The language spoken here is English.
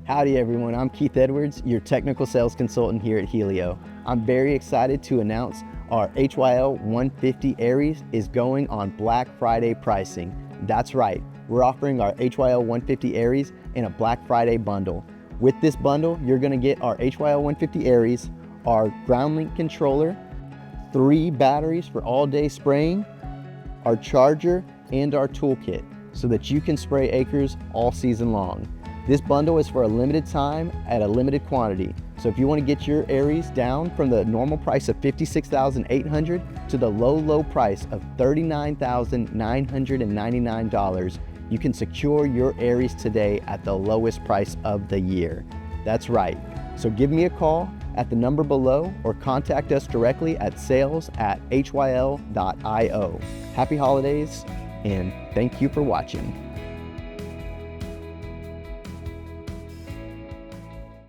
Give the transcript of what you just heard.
Howdy everyone, I'm Keith Edwards, your technical sales consultant here at Hylio. I'm very excited to announce our HYL-150 ARES is going on Black Friday pricing. That's right, we're offering our HYL-150 ARES in a Black Friday bundle. With this bundle, you're gonna get our HYL-150 ARES, our ground link controller, 3 batteries for all day spraying, our charger, and our toolkit so that you can spray acres all season long. This bundle is for a limited time at a limited quantity. So if you want to get your ARES down from the normal price of $56,800 to the low price of $39,999, you can secure your ARES today at the lowest price of the year. That's right. So give me a call at the number below or contact us directly at sales@hyl.io. Happy holidays and thank you for watching.